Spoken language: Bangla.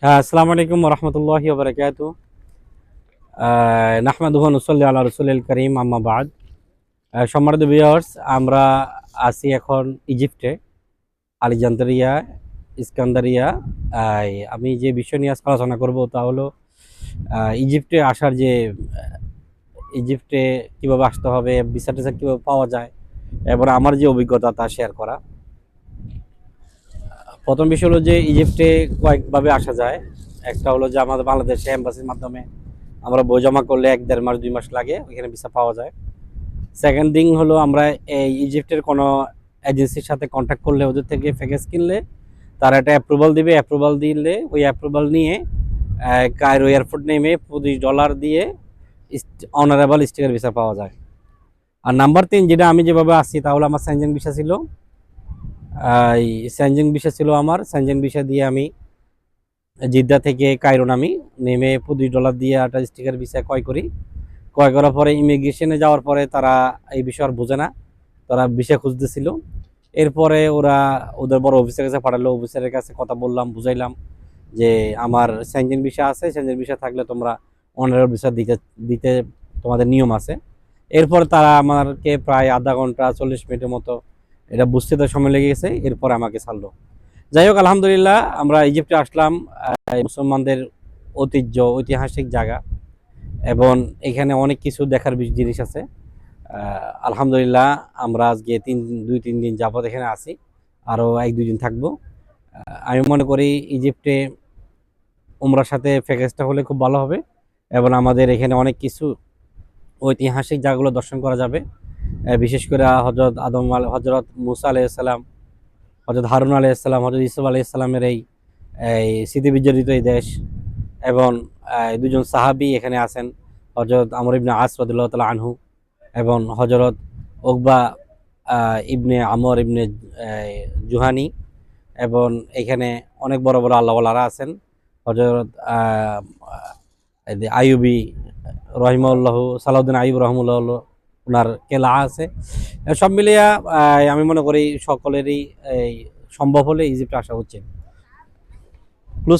হ্যাঁ, আসসালামু আলাইকুম রহমতুল্লাহি বারাকাতু। নাহমাদুহু ওয়া নুসাল্লি আলা রাসূলিল কারীম, আম্মা বাদ। সম্মানিত ভিউয়ার্স, আমরা আছি এখন ইজিপ্টে, আলেকজান্দ্রিয়া, ইস্কান্দারিয়া। আমি যে বিষয় নিয়ে আজকে আলোচনা করব তা হলো ইজিপ্টে আসার যে ইজিপ্টে কিভাবে আসতে হবে, ভিসা টিসা কিভাবে পাওয়া যায় এবং আমার যে অভিজ্ঞতা তা শেয়ার করা। প্রথম বিষয় হলো যে ইজিপ্টে কয়েকভাবে আসা যায়। একটা হলো যে আমাদের বাংলাদেশে এম্বাসির মাধ্যমে আমরা বই জমা করলে ১-১.৫ মাস ২ মাস লাগে, ওইখানে ভিসা পাওয়া যায়। সেকেন্ড থিং হলো আমরা এই ইজিপ্টের কোনো এজেন্সির সাথে কন্ট্যাক্ট করলে, ওদের থেকে প্যাকেজ কিনলে তারা একটা অ্যাপ্রুভাল দিবে। অ্যাপ্রুভাল দিলে ওই অ্যাপ্রুভাল নিয়ে কায়রো এয়ারপোর্ট নেমে $২৫ দিয়ে অনারেবল স্টিকার ভিসা পাওয়া যায়। আর নাম্বার ৩, যেটা আমি যেভাবে আসছি তাহলে আমার সেনজেন ভিসা ছিল। এই সেনজেন ভিসা ছিল আমার। সেনজেন ভিসা দিয়ে আমি জিদ্দা থেকে কায়রো নামি, নেমে $২৫ দিয়ে একটা স্টিকার ভিসা ক্রয় করি। ক্রয় করার পরে ইমিগ্রেশনে যাওয়ার পরে তারা এই বিষয় আর বোঝে না, তারা ভিসা খুঁজতেছিল। এরপরে ওরা ওদের বড় অফিসের কাছে পাঠালো, অফিসারের কাছে কথা বললাম, বুঝাইলাম যে আমার সেনজেন ভিসা আছে, সেনজেন ভিসা থাকলে তোমরা অনারেবল ভিসা দিতে দিতে তোমাদের নিয়ম আছে। এরপর তারা আমাকে প্রায় আধা ঘন্টা ৪০ মিনিটের মতো এটা বুঝতে তো সময় লেগে গেছে, এরপর আমাকে ছাড়লো। যাই হোক, আলহামদুলিল্লাহ আমরা ইজিপ্টে আসলাম। মুসলমানদের ঐতিহাসিক জায়গা এবং এখানে অনেক কিছু দেখার জিনিস আছে। আলহামদুলিল্লাহ আমরা আজকে ২-৩ দিন যাবত এখানে আছি, আরও ১-২ দিন থাকবো। আমি মনে করি ইজিপ্টে উমরার সাথে প্যাকেজটা হলে খুব ভালো হবে এবং আমাদের এখানে অনেক কিছু ঐতিহাসিক জায়গাগুলো দর্শন করা যাবে। বিশেষ করে হজরত মুসা আলাইহিসসালাম, হজরত হারুন আলাইহিসসালাম, হজরত ইউসুফ আলাইহিসসালামের এই এই স্মৃতি বিজড়িত এই দেশ এবং দুজন সাহাবী এখানে আছেন, হজরত আমর ইবনে আস রাদিয়াল্লাহু তাআলা আনহু এবং হজরত উকবা ইবনে আমর ইবনে জুহানি। এবং এখানে অনেক বড় বড় আল্লাহওয়ালারা আছেন। হজরত আইয়ুবী রহিমাহুল্লাহ, সালাউদ্দিন আইয়ুব রহমুল্লাহ, ওনার কেলা আছে। সব মিলিয়ে আমি মনে করি সকলেরই এই সম্ভব হলে ইজিপ্টে আসা উচিত।